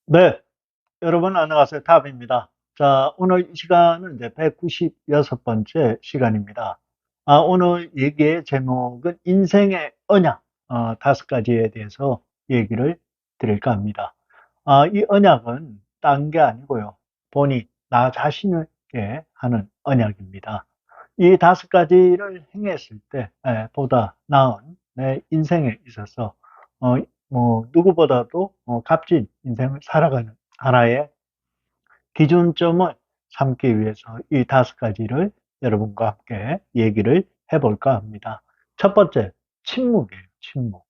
네, 여러분 안녕하세요. 탑입니다. 자, 오늘 이 시간은 이제 196번째 시간입니다. 오늘 얘기의 제목은 인생의 언약, 다섯 가지에 대해서 얘기를 드릴까 합니다. 이 언약은 딴 게 아니고요. 본이 나 자신에게 하는 언약입니다. 이 다섯 가지를 행했을 때 보다 나은 내 인생에 있어서 어, 누구보다도 값진 인생을 살아가는 하나의 기준점을 삼기 위해서 이 다섯 가지를 여러분과 함께 얘기를 해볼까 합니다. 첫 번째, 침묵이에요. 침묵.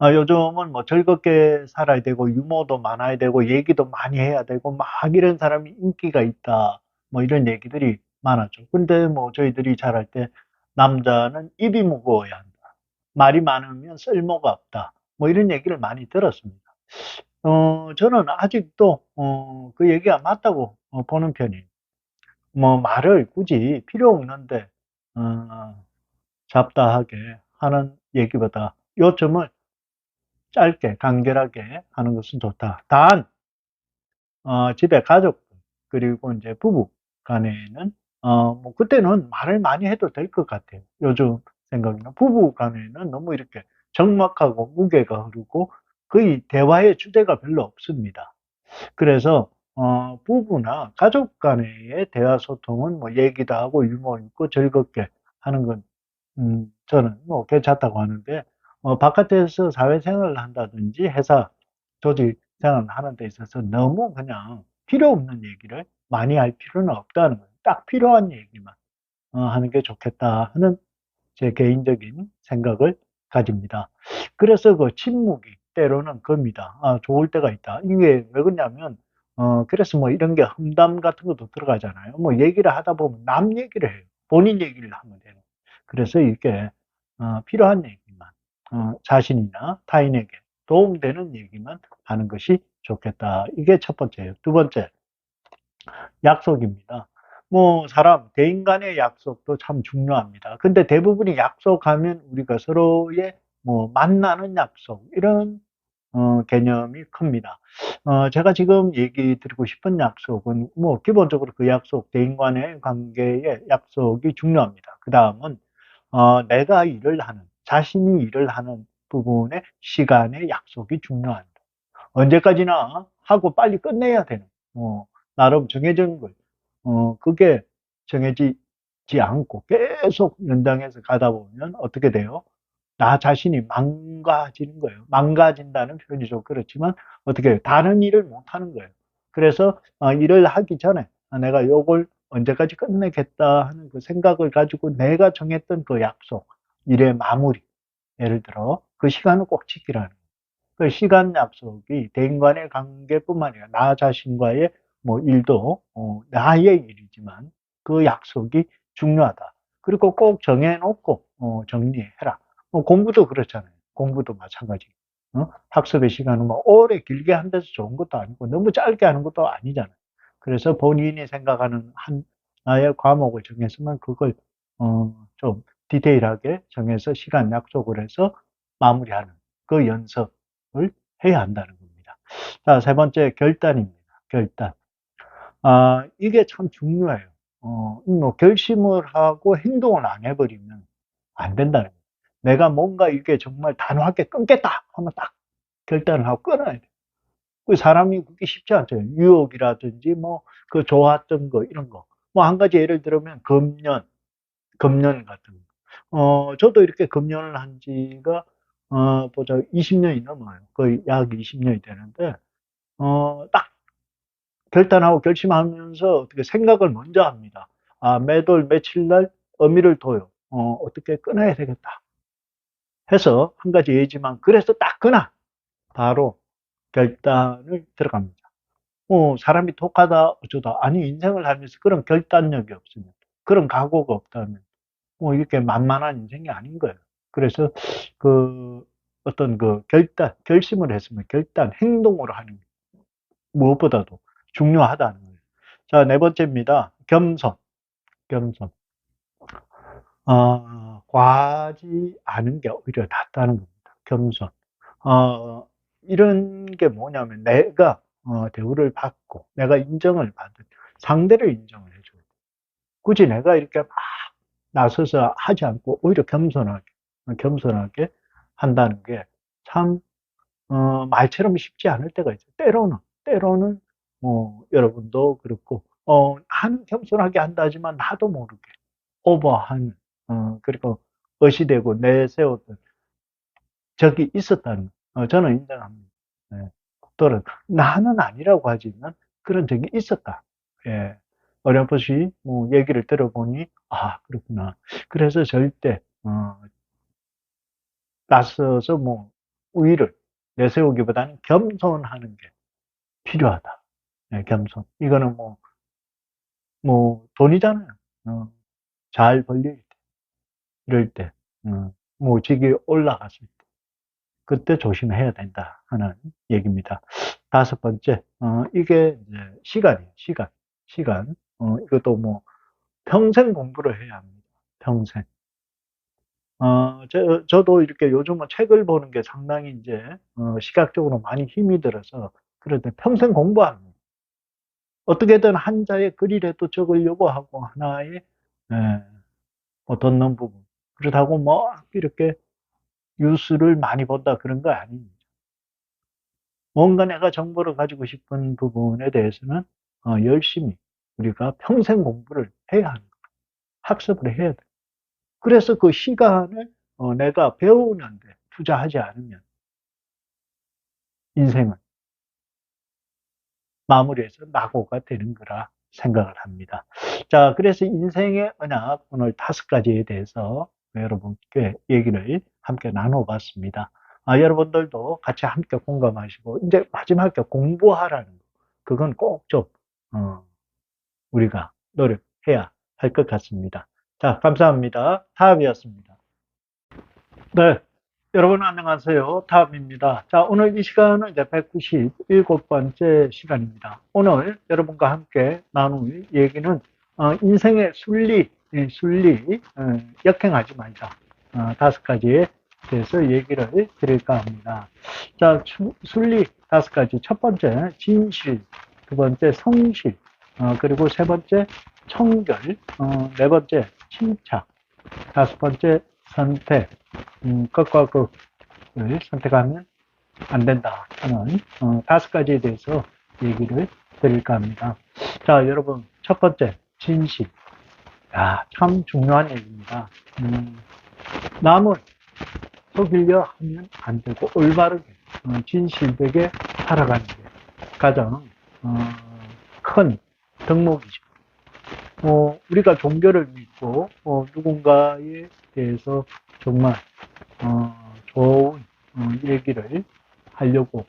요즘은 뭐 즐겁게 살아야 되고 유머도 많아야 되고 얘기도 많이 해야 되고 막 이런 사람이 인기가 있다. 뭐 이런 얘기들이 많았죠. 근데 뭐 저희들이 잘할 때 남자는 입이 무거워야 한다. 말이 많으면 쓸모가 없다. 뭐 이런 얘기를 많이 들었습니다. 저는 아직도 그 얘기가 맞다고 보는 편이에요. 뭐 말을 굳이 필요 없는데 잡다하게 하는 얘기보다 요점을 짧게 간결하게 하는 것은 좋다. 단 집에 가족 그리고 이제 부부 간에는 뭐 그때는 말을 많이 해도 될 것 같아요. 요즘 생각에는 부부 간에는 너무 이렇게 적막하고 무게가 흐르고 거의 대화의 주제가 별로 없습니다. 그래서 부부나 가족 간의 대화 소통은 뭐 얘기도 하고 유머 있고 즐겁게 하는 건 저는 뭐 괜찮다고 하는데 바깥에서 사회생활을 한다든지 회사 조직 생활을 하는 데 있어서 너무 그냥 필요 없는 얘기를 많이 할 필요는 없다는 거예요. 딱 필요한 얘기만 하는 게 좋겠다 하는 제 개인적인 생각을 가집니다. 그래서 그 침묵이 때로는 겁니다. 좋을 때가 있다. 이게 왜 그러냐면, 그래서 뭐 이런 게 험담 같은 것도 들어가잖아요. 뭐 얘기를 하다 보면 남 얘기를 해요. 본인 얘기를 하면 되는. 그래서 이게, 필요한 얘기만, 자신이나 타인에게 도움되는 얘기만 하는 것이 좋겠다. 이게 첫 번째예요. 두 번째, 약속입니다. 뭐 사람 대인 간의 약속도 참 중요합니다. 근데 대부분이 약속하면 우리가 서로의 뭐 만나는 약속 이런 개념이 큽니다. 제가 지금 얘기 드리고 싶은 약속은 뭐 기본적으로 그 약속 대인 간의 관계의 약속이 중요합니다. 그 다음은 내가 일을 하는 자신이 일을 하는 부분의 시간의 약속이 중요합니다. 언제까지나 하고 빨리 끝내야 되는, 나름 정해진 걸, 그게 정해지지 않고 계속 연장해서 가다 보면 어떻게 돼요? 나 자신이 망가지는 거예요. 망가진다는 표현이 좀 그렇지만 어떻게 해요? 다른 일을 못 하는 거예요. 그래서 일을 하기 전에 내가 요걸 언제까지 끝내겠다 하는 그 생각을 가지고 내가 정했던 그 약속, 일의 마무리, 예를 들어 그 시간을 꼭 지키라는 거예요. 그 시간 약속이 대인 간의 관계뿐만 아니라 나 자신과의 뭐 일도 나의 일이지만 그 약속이 중요하다. 그리고 꼭 정해놓고 정리해라. 공부도 그렇잖아요. 공부도 마찬가지. 학습의 시간은 뭐 오래 길게 한다서 좋은 것도 아니고 너무 짧게 하는 것도 아니잖아요. 그래서 본인이 생각하는 한 나의 과목을 정했으면 그걸 좀 디테일하게 정해서 시간 약속을 해서 마무리하는 그 연습 을 해야 한다는 겁니다. 자, 세 번째 결단입니다. 결단. 이게 참 중요해요. 뭐 결심을 하고 행동을 안 해버리면 안 된다는 거예요. 내가 뭔가 이게 정말 단호하게 끊겠다 하면 딱 결단을 하고 끊어야 돼요. 그 사람이 그게 쉽지 않죠. 유혹이라든지 뭐 그 좋았던 거 이런 거. 뭐 한 가지 예를 들면 금연 같은 거. 저도 이렇게 금연을 한 지가 보자 20년이 넘어요. 거의 약 20년이 되는데 딱 결단하고 결심하면서 어떻게 생각을 먼저 합니다. 매달 며칠 날 어미를 둬요. 어떻게 끊어야 되겠다 해서 한 가지 예지만 그래서 딱 그날 바로 결단을 들어갑니다. 사람이 독하다 어쩌다 아니 인생을 살면서 그런 결단력이 없으면 그런 각오가 없다면 이렇게 만만한 인생이 아닌 거예요. 그래서 그 어떤 그 결단, 결심을 했으면 결단, 행동으로 하는 게 무엇보다도 중요하다는 거예요. 자, 네 번째입니다. 겸손, 겸손. 과하지 않은 게 오히려 낫다는 겁니다. 겸손. 어, 이런 게 뭐냐면 내가 대우를 받고 내가 인정을 받은 상대를 인정을 해줘야 돼. 굳이 내가 이렇게 막 나서서 하지 않고 오히려 겸손하게 한다는 게 참, 말처럼 쉽지 않을 때가 있어요. 때로는, 여러분도 그렇고, 나는 겸손하게 한다지만 나도 모르게 오버한, 그리고 의시되고 내세웠던 적이 있었다는, 저는 인정합니다. 예. 또는 나는 아니라고 하지만 그런 적이 있었다. 예. 어렴풋이 얘기를 들어보니, 아, 그렇구나. 그래서 절대, 나서서 우위를 내세우기보다는 겸손하는 게 필요하다. 예, 겸손. 이거는 돈이잖아요. 어, 잘 벌릴 때, 이럴 때, 직위 올라갔을 때, 그때 조심해야 된다 하는 얘기입니다. 다섯 번째, 이게 이제 시간이에요. 시간. 이것도 평생 공부를 해야 합니다. 평생. 저도 이렇게 요즘은 책을 보는 게 상당히 이제, 시각적으로 많이 힘이 들어서, 그럴 때 평생 공부합니다. 어떻게든 한자의 글이라도 적으려고 하고, 하나의, 예, 돋는 부분. 그렇다고 이렇게 뉴스를 많이 본다 그런 거 아닙니다. 뭔가 내가 정보를 가지고 싶은 부분에 대해서는, 열심히 우리가 평생 공부를 해야 하는 거예요. 학습을 해야 돼요. 그래서 그 시간을, 내가 배우는데 투자하지 않으면 인생은 마무리해서 낙오가 되는 거라 생각을 합니다. 자, 그래서 인생의 언약 오늘 다섯 가지에 대해서 여러분께 얘기를 함께 나눠봤습니다. 여러분들도 같이 함께 공감하시고 이제 마지막에 공부하라는 거, 그건 꼭 좀 우리가 노력해야 할 것 같습니다. 자, 감사합니다. 타압이었습니다. 네. 여러분 안녕하세요. 타압입니다. 자, 오늘 이 시간은 이제 197번째 시간입니다. 오늘 여러분과 함께 나눌 얘기는 인생의 순리, 역행하지 말자. 다섯 가지에 대해서 얘기를 드릴까 합니다. 자, 순리 다섯 가지. 첫 번째, 진실. 두 번째, 성실. 그리고 세 번째, 청결. 네 번째, 침착. 다섯 번째, 선택. 극과 극을 선택하면 안 된다 하는 다섯 가지에 대해서 얘기를 드릴까 합니다. 자, 여러분, 첫 번째, 진실. 참 중요한 얘기입니다. 남을 속이려 하면 안 되고, 올바르게, 진실되게 살아가는 게 가장 큰 덕목이죠. 우리가 종교를 믿고, 누군가에 대해서 정말, 좋은, 얘기를 하려고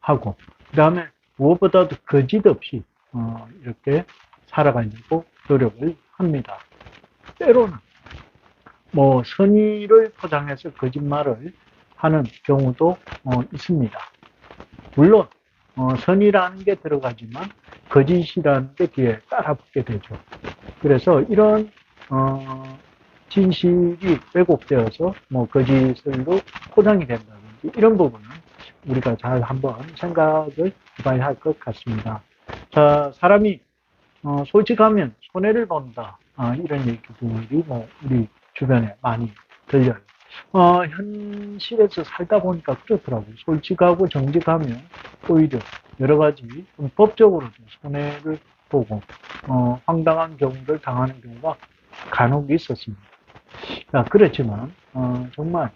하고, 그 다음에 무엇보다도 거짓 없이, 이렇게 살아가려고 노력을 합니다. 때로는, 선의를 포장해서 거짓말을 하는 경우도, 있습니다. 물론, 선의라는 게 들어가지만, 거짓이라는 게 뒤에 따라붙게 되죠. 그래서 이런 진실이 왜곡되어서 거짓으로 포장이 된다든지 이런 부분은 우리가 잘 한번 생각을 해봐야 할 것 같습니다. 자, 사람이 솔직하면 손해를 본다. 이런 얘기들이 우리 주변에 많이 들려요. 현실에서 살다 보니까 그렇더라고요. 솔직하고 정직하면 오히려 여러 가지 법적으로도 손해를 보고 황당한 경우를 당하는 경우가 간혹 있었습니다. 그렇지만 정말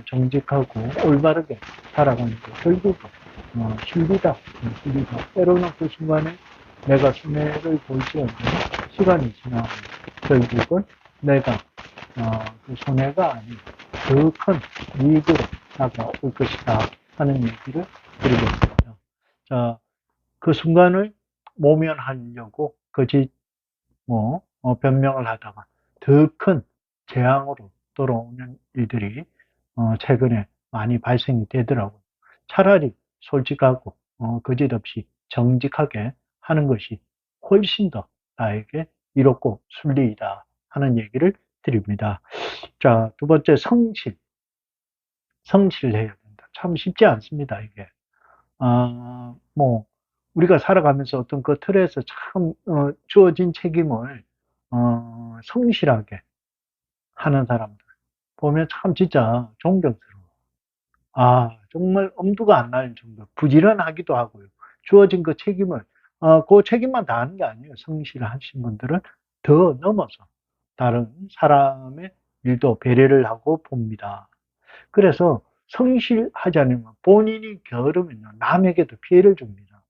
정직하고 올바르게 살아가는 게 결국은 신비다. 때로는 그 순간에 내가 손해를 볼지언정 시간이 지나면 결국은 내가 그 손해가 아닌 더 큰 이익으로 다가올 것이다 하는 얘기를 드리겠습니다. 자, 그 순간을 모면하려고 거짓 변명을 하다가 더 큰 재앙으로 돌아오는 일들이 최근에 많이 발생이 되더라고요. 차라리 솔직하고 거짓 없이 정직하게 하는 것이 훨씬 더 나에게 이롭고 순리이다 하는 얘기를 드립니다. 자, 두 번째 성실. 성실해야 된다. 참 쉽지 않습니다, 이게. 우리가 살아가면서 어떤 그 틀에서 참, 주어진 책임을, 성실하게 하는 사람들 보면 참 진짜 존경스러워. 아, 정말 엄두가 안 날 정도. 부지런하기도 하고요. 주어진 그 책임을, 그 책임만 다하는 게 아니에요. 성실하신 분들은 더 넘어서 다른 사람의 일도 배려를 하고 봅니다. 그래서 성실하지 않으면 본인이 게으르면 남에게도 피해를 줍니다.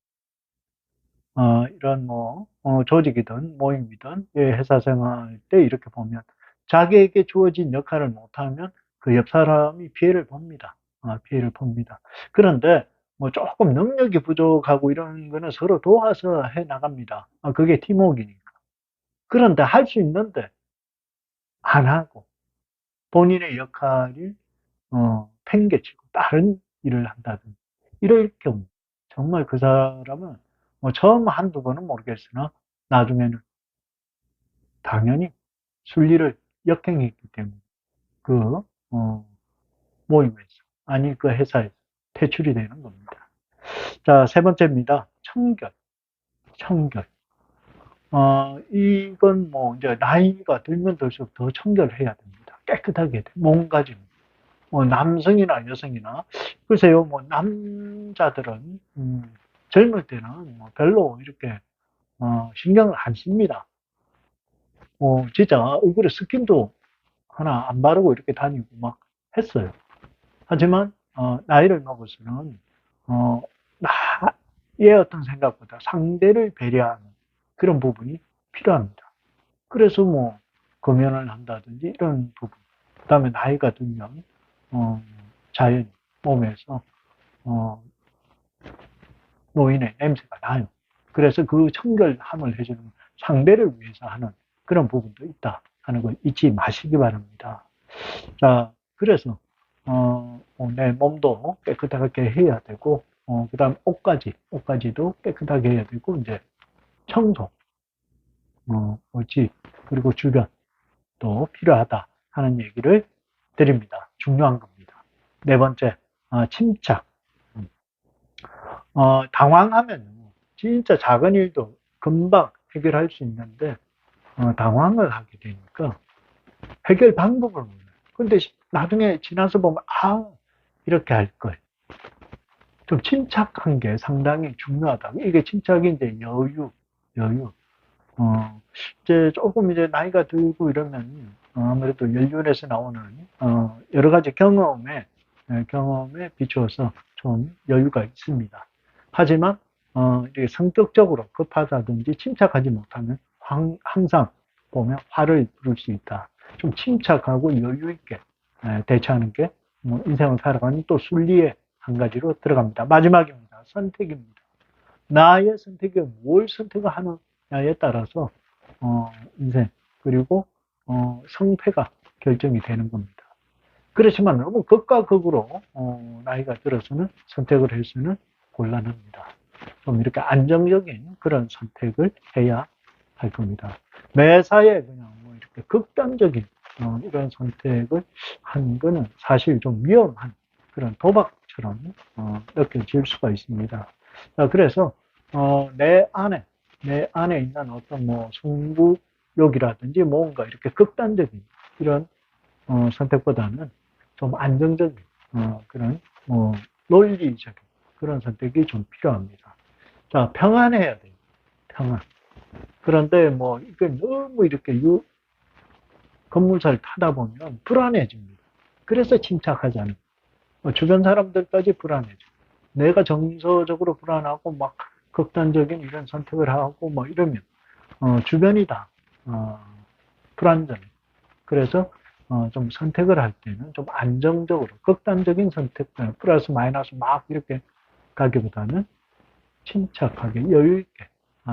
이런 뭐, 조직이든 모임이든 예, 회사 생활 때 이렇게 보면 자기에게 주어진 역할을 못하면 그 옆 사람이 피해를 봅니다. 피해를 봅니다. 그런데 뭐 조금 능력이 부족하고 이런 거는 서로 도와서 해 나갑니다. 그게 팀워크니까. 그런데 할 수 있는데 안 하고 본인의 역할을 팽개치고 다른 일을 한다든지 이럴 경우 정말 그 사람은 뭐 처음 한두 번은 모르겠으나 나중에는 당연히 순리를 역행했기 때문에 그 모임에서 아니 그 회사에서 퇴출이 되는 겁니다. 자, 세 번째입니다. 청결. 청결. 이건 뭐 이제 나이가 들면 들수록 더 청결해야 됩니다. 깨끗하게 돼. 몸가짐. 남성이나 여성이나 글쎄요, 뭐 남자들은 젊을 때는 뭐 별로 이렇게 신경을 안 씁니다. 진짜 얼굴에 스킨도 하나 안 바르고 이렇게 다니고 막 했어요. 하지만 나이를 먹어서는 나의 어떤 생각보다 상대를 배려하는 그런 부분이 필요합니다. 그래서 뭐 금연을 한다든지 이런 부분. 그다음에 나이가 들면 어, 자연 몸에서 어, 노인의 냄새가 나요. 그래서 그 청결함을 해주는 상대를 위해서 하는 그런 부분도 있다 하는 걸 잊지 마시기 바랍니다. 자, 그래서 내 몸도 깨끗하게 해야 되고, 그다음 옷까지도 깨끗하게 해야 되고, 이제 청소, 집 그리고 주변도 필요하다 하는 얘기를 드립니다. 중요한 겁니다. 네 번째, 침착. 당황하면 진짜 작은 일도 금방 해결할 수 있는데 당황을 하게 되니까 해결 방법을 몰라요. 근데 나중에 지나서 보면 이렇게 할 걸. 좀 침착한 게 상당히 중요하다. 이게 침착이 이제 여유. 이제 조금 이제 나이가 들고 이러면 아무래도 연륜에서 나오는 여러 가지 경험에 비추어서 좀 여유가 있습니다. 하지만 이게 성격적으로 급하다든지 침착하지 못하면 항상 보면 화를 부를 수 있다. 좀 침착하고 여유 있게 대처하는 게 뭐 인생을 살아가는 또 순리의 한 가지로 들어갑니다. 마지막입니다. 선택입니다. 나의 선택이 뭘 선택을 하느냐에 따라서 인생 그리고 성패가 결정이 되는 겁니다. 그렇지만 너무 극과 극으로 나이가 들어서는 선택을 해서는 곤란합니다. 좀 이렇게 안정적인 그런 선택을 해야 할 겁니다. 매사에 그냥 뭐 이렇게 극단적인 이런 선택을 한 거는 사실 좀 위험한 그런 도박처럼 느껴질 수가 있습니다. 자, 그래서 내 안에 있는 어떤 뭐 승부욕이라든지 뭔가 이렇게 극단적인 이런 선택보다는 좀 안정적인 그런 논리적인 그런 선택이 좀 필요합니다. 자, 평안해야 돼요. 평안. 그런데 뭐 이게 너무 이렇게 건물사를 타다 보면 불안해집니다. 그래서 침착하잖아요. 주변 사람들까지 불안해져. 내가 정서적으로 불안하고 막 극단적인 이런 선택을 하고 뭐 이러면 주변이 다 불안정해. 그래서 좀 선택을 할 때는 좀 안정적으로 극단적인 선택, 플러스 마이너스 막 이렇게 가기보다는 침착하게 여유 있게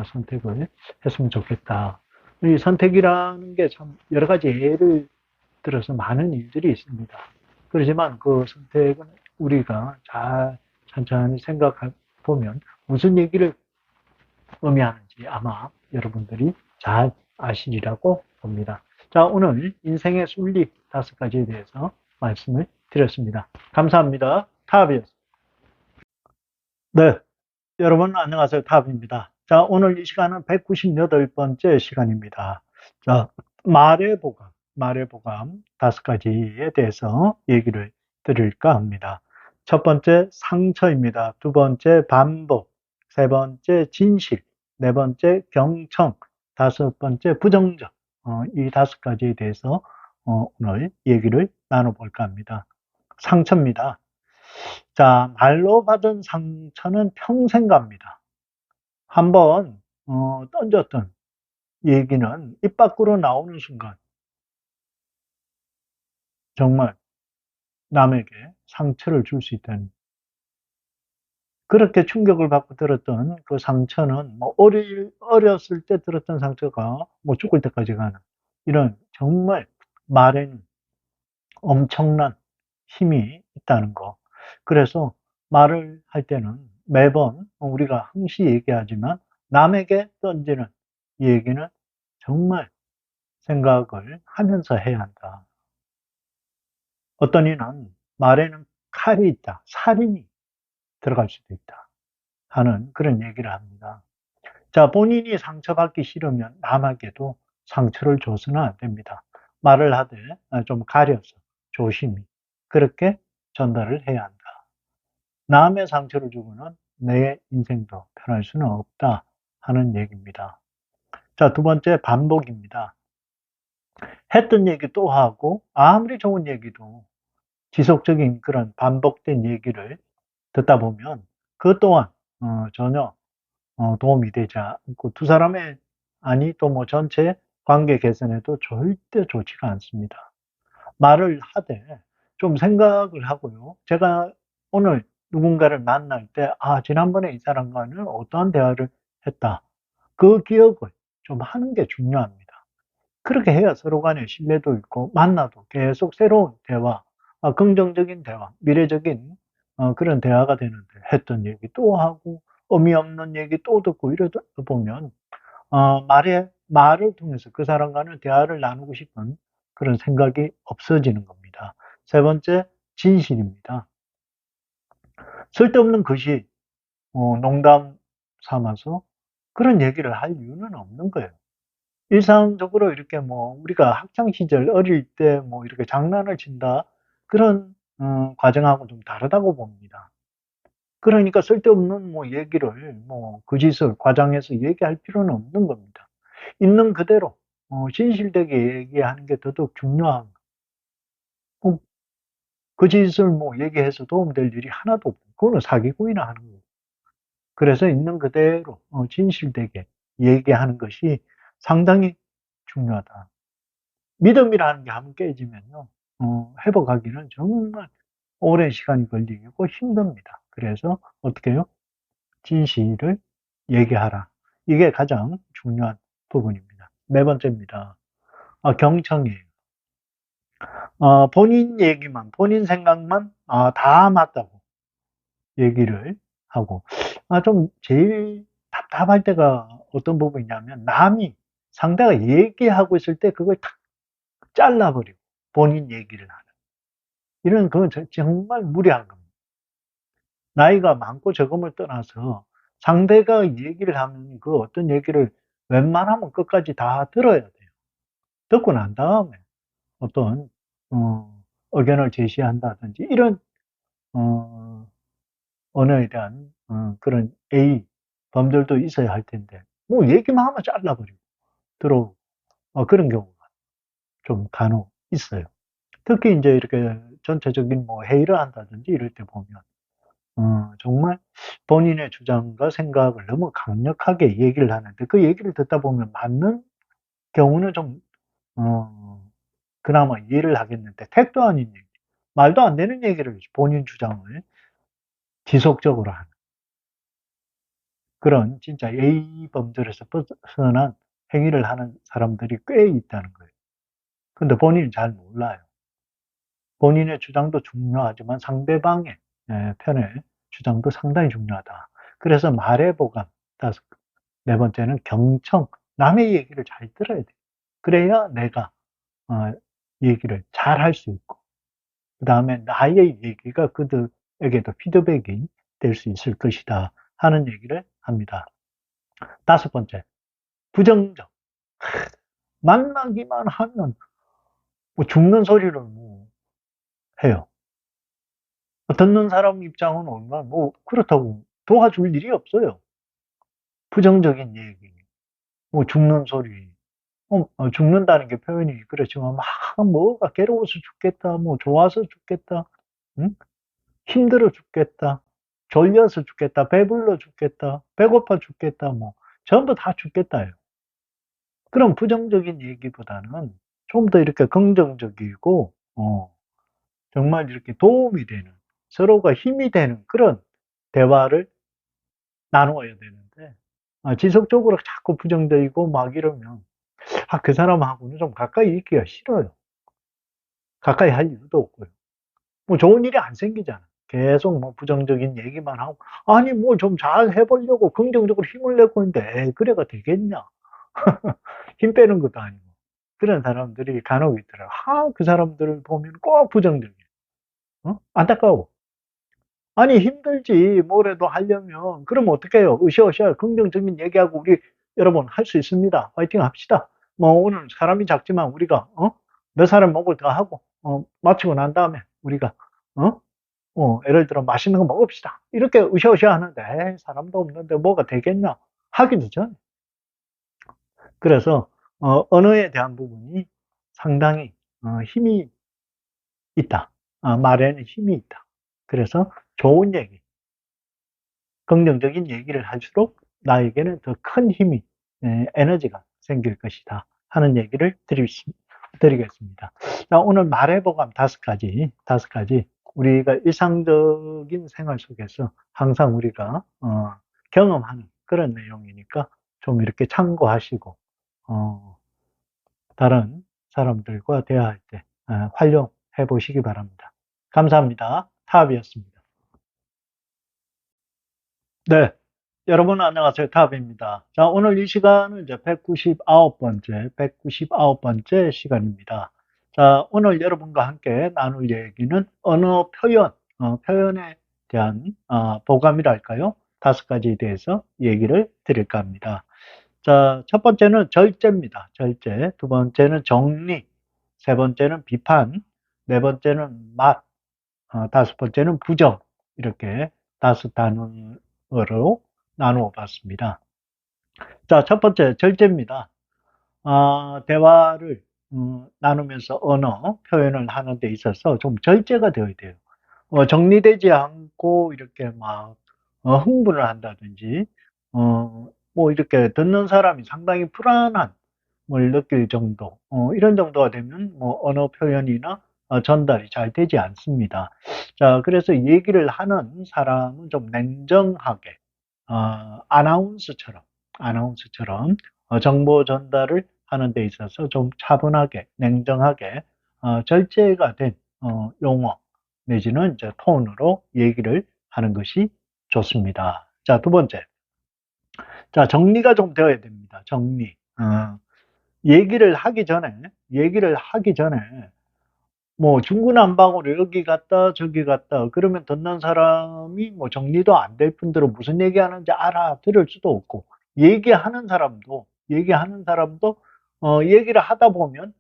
선택을 했으면 좋겠다. 이 선택이라는 게 참 여러 가지 예를 들어서 많은 일들이 있습니다. 그렇지만 그 선택은 우리가 잘 천천히 생각해 보면 무슨 얘기를 의미하는지 아마 여러분들이 잘 아시리라고 봅니다. 자, 오늘 인생의 순리 5가지에 대해서 말씀을 드렸습니다. 감사합니다. 타비였습니다. 네. 여러분 안녕하세요. 탑입니다. 자, 오늘 이 시간은 198번째 시간입니다. 자, 말의 보감 5가지에 대해서 얘기를 드릴까 합니다. 첫 번째 상처입니다. 두 번째 반복, 세 번째 진실, 네 번째 경청, 다섯 번째 부정적. 이 5가지에 대해서 오늘 얘기를 나눠볼까 합니다. 상처입니다. 자, 말로 받은 상처는 평생 갑니다. 한번 던졌던 얘기는 입 밖으로 나오는 순간 정말 남에게 상처를 줄 수 있다는, 그렇게 충격을 받고 들었던 그 상처는 뭐 어렸을 때 들었던 상처가 뭐 죽을 때까지 가는, 이런 정말 말에는 엄청난 힘이 있다는 거. 그래서 말을 할 때는 매번 우리가 항시 얘기하지만 남에게 던지는 얘기는 정말 생각을 하면서 해야 한다. 어떤 이는 말에는 칼이 있다, 살인이 들어갈 수도 있다 하는 그런 얘기를 합니다. 자, 본인이 상처받기 싫으면 남에게도 상처를 줘서는 안 됩니다. 말을 하되 좀 가려서 조심히 그렇게 전달을 해야 한다. 남의 상처를 주고는 내 인생도 편할 수는 없다 하는 얘기입니다. 자, 두 번째 반복입니다. 했던 얘기 또 하고 아무리 좋은 얘기도 지속적인 그런 반복된 얘기를 듣다 보면 그것 또한 전혀 도움이 되지 않고 두 사람의, 아니 또 뭐 전체 관계 개선에도 절대 좋지가 않습니다. 말을 하되 좀 생각을 하고요. 제가 오늘 누군가를 만날 때, 아, 지난번에 이 사람과는 어떠한 대화를 했다. 그 기억을 좀 하는 게 중요합니다. 그렇게 해야 서로 간에 신뢰도 있고, 만나도 계속 새로운 대화, 긍정적인 대화, 미래적인 그런 대화가 되는데, 했던 얘기 또 하고, 의미 없는 얘기 또 듣고 이러다 보면, 말을 통해서 그 사람과는 대화를 나누고 싶은 그런 생각이 없어지는 겁니다. 세 번째, 진실입니다. 쓸데없는 것이 농담 삼아서 그런 얘기를 할 이유는 없는 거예요. 일상적으로 이렇게 뭐 우리가 학창 시절 어릴 때 뭐 이렇게 장난을 친다, 그런 과정하고 좀 다르다고 봅니다. 그러니까 쓸데없는 뭐 얘기를 뭐 거짓을 과장해서 얘기할 필요는 없는 겁니다. 있는 그대로 진실되게 얘기하는 게 더더욱 중요한 거. 거짓을 뭐 얘기해서 도움될 일이 하나도 없고 그거는 사기꾼이나 하는 거예요. 그래서 있는 그대로 진실되게 얘기하는 것이 상당히 중요하다. 믿음이라는 게 한번 깨지면요, 회복하기는 정말 오랜 시간이 걸리고 힘듭니다. 그래서 어떻게 해요? 진실을 얘기하라. 이게 가장 중요한 부분입니다. 네 번째입니다. 경청이에요. 본인 얘기만, 본인 생각만 다 맞다고 얘기를 하고, 좀 제일 답답할 때가 어떤 부분이냐면, 상대가 얘기하고 있을 때 그걸 탁 잘라버리고 본인 얘기를 하는. 이런, 그건 정말 무리한 겁니다. 나이가 많고 적음을 떠나서 상대가 얘기를 하면 그 어떤 얘기를 웬만하면 끝까지 다 들어야 돼요. 듣고 난 다음에 어떤, 의견을 제시한다든지, 이런, 어, 언어에 대한, 그런 범절도 있어야 할 텐데, 뭐 얘기만 하면 잘라버리고 들어오고, 그런 경우가 좀 간혹 있어요. 특히 이제 이렇게 전체적인 뭐 회의를 한다든지 이럴 때 보면, 정말 본인의 주장과 생각을 너무 강력하게 얘기를 하는데 그 얘기를 듣다 보면 맞는 경우는 좀, 어, 그나마 이해를 하겠는데 택도 아닌 얘기, 말도 안 되는 얘기를 본인 주장을 지속적으로 하는 그런 진짜 예의 범절에서 벗어난 행위를 하는 사람들이 꽤 있다는 거예요. 근데 본인은 잘 몰라요. 본인의 주장도 중요하지만 상대방의 편의 주장도 상당히 중요하다. 그래서 말의 보감, 네 번째는 경청, 남의 얘기를 잘 들어야 돼. 그래야 내가 얘기를 잘 할 수 있고, 그 다음에 나의 얘기가 그들에게도 피드백이 될 수 있을 것이다 하는 얘기를 합니다. 다섯 번째, 부정적. 만나기만 하면 뭐 죽는 소리를 뭐 해요. 듣는 사람 입장은 얼마나 뭐 그렇다고 도와줄 일이 없어요. 부정적인 얘기, 뭐 죽는 소리, 죽는다는 게 표현이 그렇지만 막 뭐가 괴로워서 죽겠다, 뭐 좋아서 죽겠다, 응? 힘들어 죽겠다, 졸려서 죽겠다, 배불러 죽겠다, 배고파 죽겠다, 뭐 전부 다 죽겠다예요. 그럼 부정적인 얘기보다는 좀 더 이렇게 긍정적이고, 정말 이렇게 도움이 되는, 서로가 힘이 되는 그런 대화를 나누어야 되는데, 지속적으로 자꾸 부정적이고 막 이러면, 그 사람하고는 좀 가까이 있기가 싫어요. 가까이 할 이유도 없고요. 뭐 좋은 일이 안 생기잖아. 계속 뭐 부정적인 얘기만 하고, 아니, 뭐 좀 잘 해보려고 긍정적으로 힘을 내고 있는데, 그래가 되겠냐? 힘 빼는 것도 아니고. 그런 사람들이 간혹 있더라고. 그 사람들을 보면 꼭 부정적이야. 안타까워. 아니, 힘들지. 뭐라도 하려면. 그럼 어떻게 해요? 으쌰으쌰 긍정적인 얘기하고 우리 여러분 할 수 있습니다. 화이팅 합시다. 뭐 오늘 사람이 작지만 우리가, 몇 사람 먹을 더 하고, 마치고 난 다음에 우리가, 어? 예를 들어 맛있는 거 먹읍시다. 이렇게 으쌰으쌰 하는데, 에이, 사람도 없는데 뭐가 되겠냐? 하기도 전에. 그래서, 언어에 대한 부분이 상당히, 힘이 있다. 말에는 힘이 있다. 그래서 좋은 얘기, 긍정적인 얘기를 할수록 나에게는 더 큰 힘이, 에너지가 생길 것이다 하는 얘기를 드리겠습니다. 자, 오늘 말해보감 다섯 가지 우리가 일상적인 생활 속에서 항상 우리가 경험하는 그런 내용이니까 좀 이렇게 참고하시고 어, 다른 사람들과 대화할 때 활용해 보시기 바랍니다. 감사합니다. 타업이었습니다. 네. 여러분 안녕하세요. 탑입니다. 자, 오늘 이 시간은 이제 199번째 시간입니다. 자, 오늘 여러분과 함께 나눌 얘기는 언어 표현, 표현에 대한 보감이랄까요? 다섯 가지에 대해서 얘기를 드릴까 합니다. 자, 첫 번째는 절제입니다. 절제. 두 번째는 정리. 세 번째는 비판. 네 번째는 맛. 다섯 번째는 부정. 이렇게 다섯 단어로 나누어 봤습니다. 자, 첫 번째, 절제입니다. 대화를 나누면서 언어 표현을 하는 데 있어서 좀 절제가 되어야 돼요. 정리되지 않고 이렇게 막 흥분을 한다든지, 뭐 이렇게 듣는 사람이 상당히 불안한 걸 느낄 정도, 이런 정도가 되면 뭐 언어 표현이나 전달이 잘 되지 않습니다. 자, 그래서 얘기를 하는 사람은 좀 냉정하게, 아나운서처럼 정보 전달을 하는 데 있어서 좀 차분하게, 냉정하게, 절제가 된 용어 내지는 이제 톤으로 얘기를 하는 것이 좋습니다. 자, 두 번째. 자, 정리가 좀 되어야 됩니다. 정리. 얘기를 하기 전에, 뭐, 중구난방으로 여기 갔다, 저기 갔다, 그러면 듣는 사람이 뭐 정리도 안 될 뿐더러 무슨 얘기하는지 알아들을 수도 없고, 얘기하는 사람도, 얘기를 하다 보면,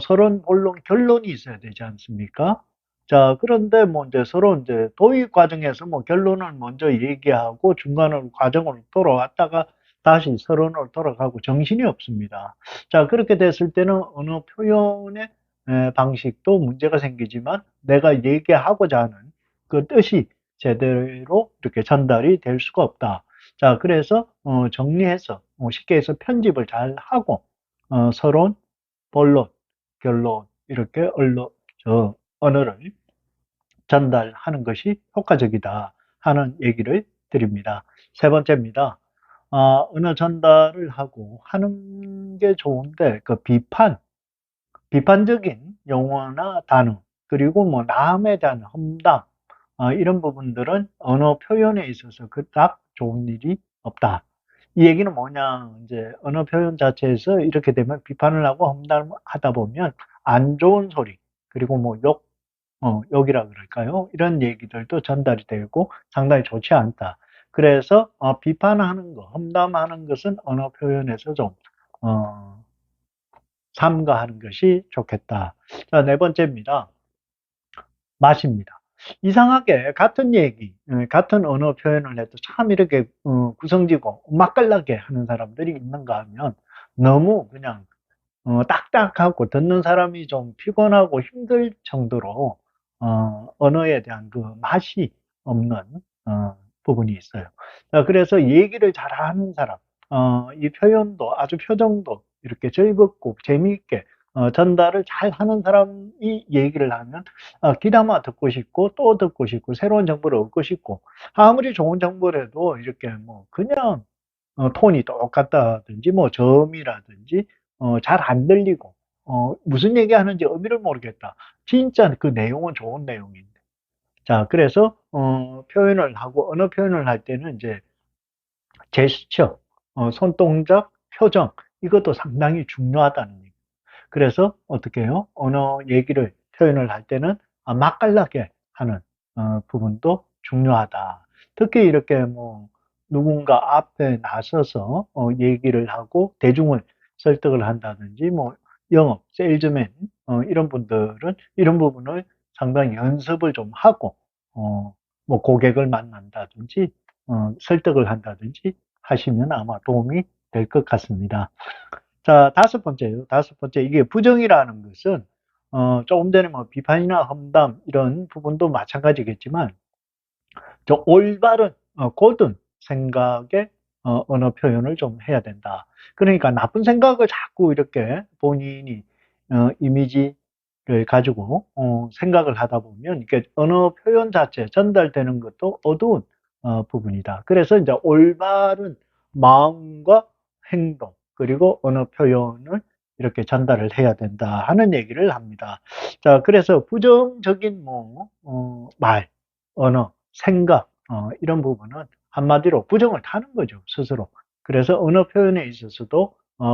서로 물론 결론이 있어야 되지 않습니까? 자, 그런데 뭐 이제 서로 이제 도입 과정에서 뭐 결론을 먼저 얘기하고 중간으로 과정으로 돌아왔다가 다시 서론으로 돌아가고 정신이 없습니다. 자, 그렇게 됐을 때는 언어 표현의 방식도 문제가 생기지만 내가 얘기하고자 하는 그 뜻이 제대로 이렇게 전달이 될 수가 없다. 자, 그래서 정리해서 쉽게 해서 편집을 잘 하고 서론, 본론, 결론 이렇게 언어를 전달하는 것이 효과적이다 하는 얘기를 드립니다. 세 번째입니다. 언어 전달을 하고 하는 게 좋은데 그 비판적인 용어나 단어, 그리고 뭐 남에 대한 험담, 이런 부분들은 언어 표현에 있어서 그닥 좋은 일이 없다. 이 얘기는 뭐냐, 이제 언어 표현 자체에서 이렇게 되면 비판을 하고 험담하다 보면 안 좋은 소리, 그리고 뭐 욕이라 그럴까요? 이런 얘기들도 전달이 되고 상당히 좋지 않다. 그래서 비판하는 거, 험담하는 것은 언어 표현에서 좀 삼가하는 것이 좋겠다. 자, 네 번째입니다. 맛입니다. 이상하게 같은 얘기, 같은 언어 표현을 해도 참 이렇게 구성지고 맛깔나게 하는 사람들이 있는가 하면 너무 그냥 딱딱하고 듣는 사람이 좀 피곤하고 힘들 정도로 언어에 대한 그 맛이 없는 부분이 있어요. 자, 그래서 얘기를 잘하는 사람, 이 표현도 아주 표정도 이렇게 즐겁고 재미있게 전달을 잘하는 사람이 얘기를 하면 귀담아 듣고 싶고 또 듣고 싶고 새로운 정보를 얻고 싶고 아무리 좋은 정보라도 이렇게 뭐 그냥 톤이 똑같다든지 뭐 저음이라든지 잘 안 들리고 무슨 얘기하는지 의미를 모르겠다. 진짜 그 내용은 좋은 내용인데. 자, 그래서 표현을 하고 언어 표현을 할 때는 이제 제스처, 손동작, 표정 이것도 상당히 중요하다는 얘기. 그래서 어떻게 해요? 언어 얘기를 표현을 할 때는 맛깔나게 하는 부분도 중요하다. 특히 이렇게 뭐 누군가 앞에 나서서 얘기를 하고 대중을 설득을 한다든지 뭐 영업, 세일즈맨 이런 분들은 이런 부분을 상당히 연습을 좀 하고 뭐 고객을 만난다든지 설득을 한다든지 하시면 아마 도움이 될 것 같습니다. 자, 다섯 번째요. 다섯 번째, 이게 부정이라는 것은, 조금 전에 뭐 비판이나 험담, 이런 부분도 마찬가지겠지만, 저 올바른, 곧은 생각의 언어 표현을 좀 해야 된다. 그러니까 나쁜 생각을 자꾸 이렇게 본인이, 이미지를 가지고, 생각을 하다 보면, 이게 언어 표현 자체 전달되는 것도 어두운, 부분이다. 그래서 이제 올바른 마음과 행동, 그리고 언어 표현을 이렇게 전달을 해야 된다 하는 얘기를 합니다. 자, 그래서 부정적인 뭐, 말, 언어, 생각, 이런 부분은 한마디로 부정을 타는 거죠, 스스로. 그래서 언어 표현에 있어서도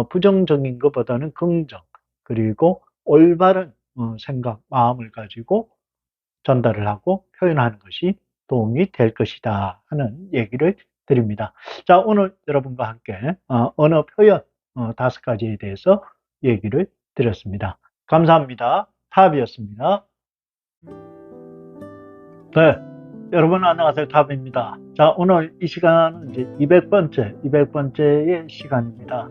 부정적인 것보다는 긍정, 그리고 올바른 생각, 마음을 가지고 전달을 하고 표현하는 것이 도움이 될 것이다 하는 얘기를 드립니다. 자, 오늘 여러분과 함께 언어 표현 다섯 가지에 대해서 얘기를 드렸습니다. 감사합니다. 탑이었습니다. 네, 여러분 안녕하세요. 탑입니다. 자, 오늘 이 시간은 이제 200번째의 시간입니다.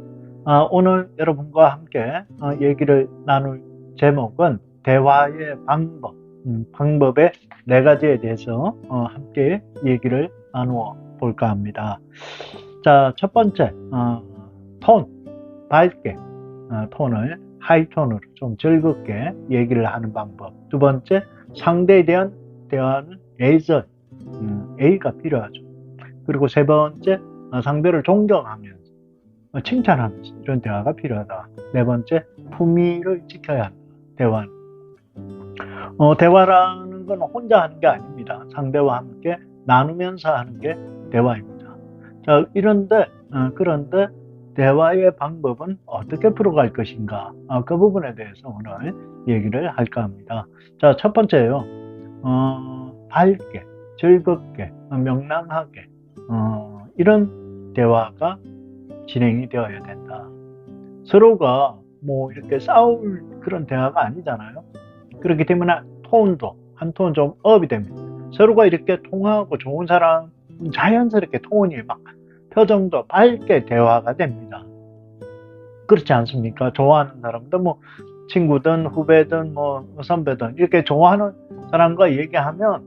오늘 여러분과 함께 얘기를 나눌 제목은 대화의 방법, 방법의 네 가지에 대해서 함께 얘기를 나누어 볼까 합니다. 자, 첫 번째, 톤, 밝게 톤을 하이톤으로 좀 즐겁게 얘기를 하는 방법. 두 번째, 상대에 대한 대화는 예절, 예의가 필요하죠. 그리고 세 번째, 상대를 존경하면서 칭찬하면서 이런 대화가 필요하다. 네 번째, 품위를 지켜야 한다. 대화는. 대화라는 건 혼자 하는 게 아닙니다. 상대와 함께 나누면서 하는 게 대화입니다. 자, 그런데 대화의 방법은 어떻게 풀어갈 것인가? 그 부분에 대해서 오늘 얘기를 할까 합니다. 자, 첫 번째요. 밝게, 즐겁게, 명랑하게, 이런 대화가 진행이 되어야 된다. 서로가 뭐 이렇게 싸울 그런 대화가 아니잖아요. 그렇기 때문에 톤도 한 톤 좀 업이 됩니다. 서로가 이렇게 통하고 좋은 사람은 자연스럽게 톤이 막 표정도 밝게 대화가 됩니다. 그렇지 않습니까? 좋아하는 사람도 뭐 친구든 후배든 뭐 선배든 이렇게 좋아하는 사람과 얘기하면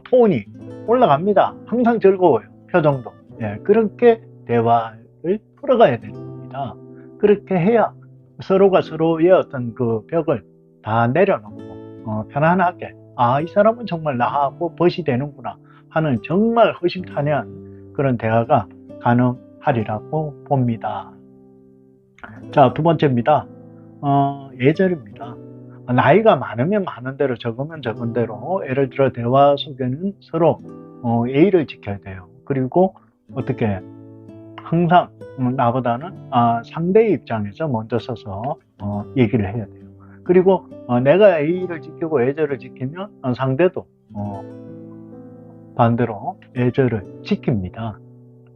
톤이 올라갑니다. 항상 즐거워요. 표정도. 예, 그렇게 대화를 풀어가야 되는 겁니다. 그렇게 해야 서로가 서로의 어떤 그 벽을 다 내려놓고 편안하게 이 사람은 정말 나하고 벗이 되는구나 하는 정말 허심탄회한 그런 대화가 가능하리라고 봅니다. 자, 두 번째입니다. 예절입니다. 나이가 많으면 많은 대로 적으면 적은 대로 예를 들어 대화 속에는 서로 예의를 지켜야 돼요. 그리고 어떻게 항상 나보다는 상대의 입장에서 먼저 서서 얘기를 해야 돼요. 그리고 내가 예의를 지키고 예절을 지키면 상대도 반대로 예절을 지킵니다.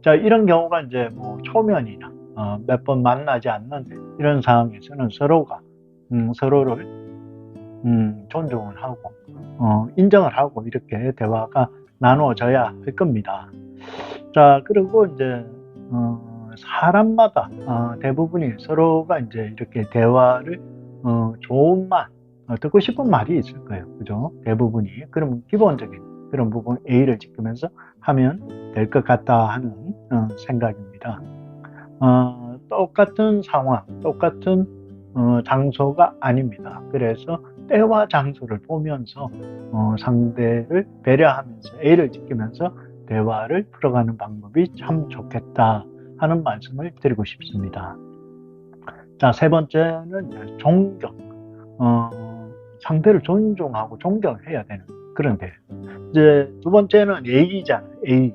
자, 이런 경우가 이제 뭐 초면이나 몇 번 만나지 않는 이런 상황에서는 서로를 존중을 하고 인정을 하고 이렇게 대화가 나누어져야 할 겁니다. 자, 그리고 이제 사람마다 대부분이 서로가 이제 이렇게 대화를 좋은 말, 듣고 싶은 말이 있을 거예요. 그죠? 대부분이. 그러면 기본적인 그런 부분 A를 지키면서 하면 될 것 같다 하는 생각입니다. 똑같은 상황, 똑같은 장소가 아닙니다. 그래서 때와 장소를 보면서 상대를 배려하면서 A를 지키면서 대화를 풀어가는 방법이 참 좋겠다 하는 말씀을 드리고 싶습니다. 자, 세 번째는 존경. 상대를 존중하고 존경해야 되는 그런 데. 이제 두 번째는 A잖아요. A.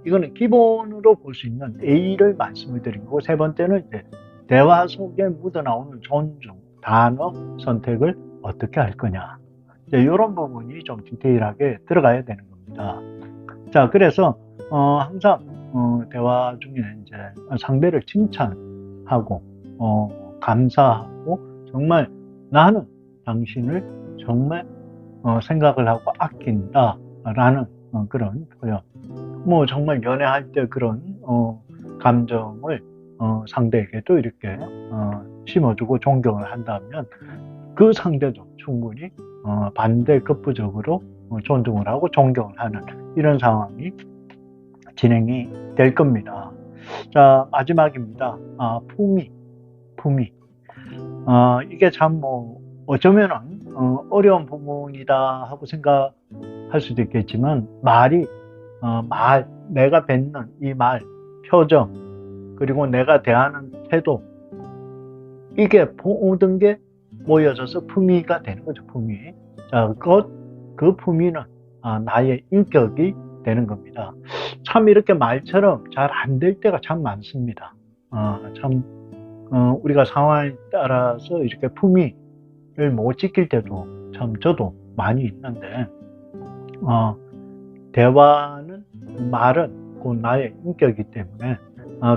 이거는 기본으로 볼 수 있는 A를 말씀을 드리고, 세 번째는 이제 대화 속에 묻어나오는 존중, 단어 선택을 어떻게 할 거냐. 이제 이런 부분이 좀 디테일하게 들어가야 되는 겁니다. 자, 그래서 항상 대화 중에 이제 상대를 칭찬하고 감사하고, 정말 나는 당신을 정말 생각을 하고 아낀다라는 그런 표현. 뭐 정말 연애할 때 그런 감정을 상대에게도 이렇게 심어주고 존경을 한다면 그 상대도 충분히 반대급부적으로 존중을 하고 존경을 하는 이런 상황이 진행이 될 겁니다. 자, 마지막입니다. 품위. 이게 참 뭐 어쩌면은 어려운 부분이다 하고 생각할 수도 있겠지만, 내가 뱉는 이 말, 표정, 그리고 내가 대하는 태도, 이게 모든 게 모여져서 품위가 되는 거죠. 품위. 자, 그 품위는 나의 인격이 되는 겁니다. 참 이렇게 말처럼 잘 안 될 때가 참 많습니다. 우리가 상황에 따라서 이렇게 품위를 못 지킬 때도 참 저도 많이 있는데, 말은 곧 나의 인격이기 때문에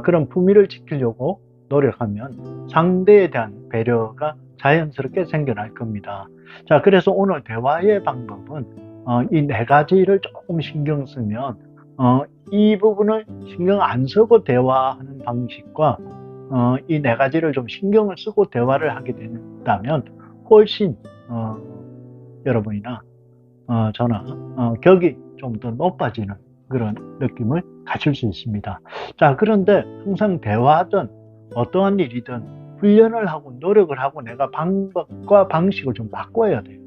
그런 품위를 지키려고 노력하면 상대에 대한 배려가 자연스럽게 생겨날 겁니다. 자, 그래서 오늘 대화의 방법은 이 네 가지를 조금 신경 쓰면 이 부분을 신경 안 쓰고 대화하는 방식과 이 네 가지를 좀 신경을 쓰고 대화를 하게 된다면 훨씬 여러분이나 저나 격이 좀 더 높아지는 그런 느낌을 가질 수 있습니다. 자, 그런데 항상 대화든 어떠한 일이든 훈련을 하고 노력을 하고 내가 방법과 방식을 좀 바꿔야 돼요.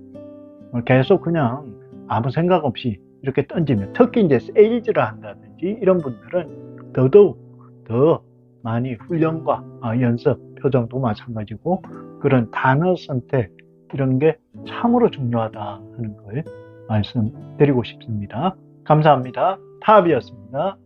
계속 그냥 아무 생각 없이 이렇게 던지면, 특히 이제 세일즈를 한다든지 이런 분들은 더더욱 더 많이 훈련과 연습, 표정도 마찬가지고 그런 단어 선택, 이런 게 참으로 중요하다 하는 걸 말씀드리고 싶습니다. 감사합니다. 타압이었습니다.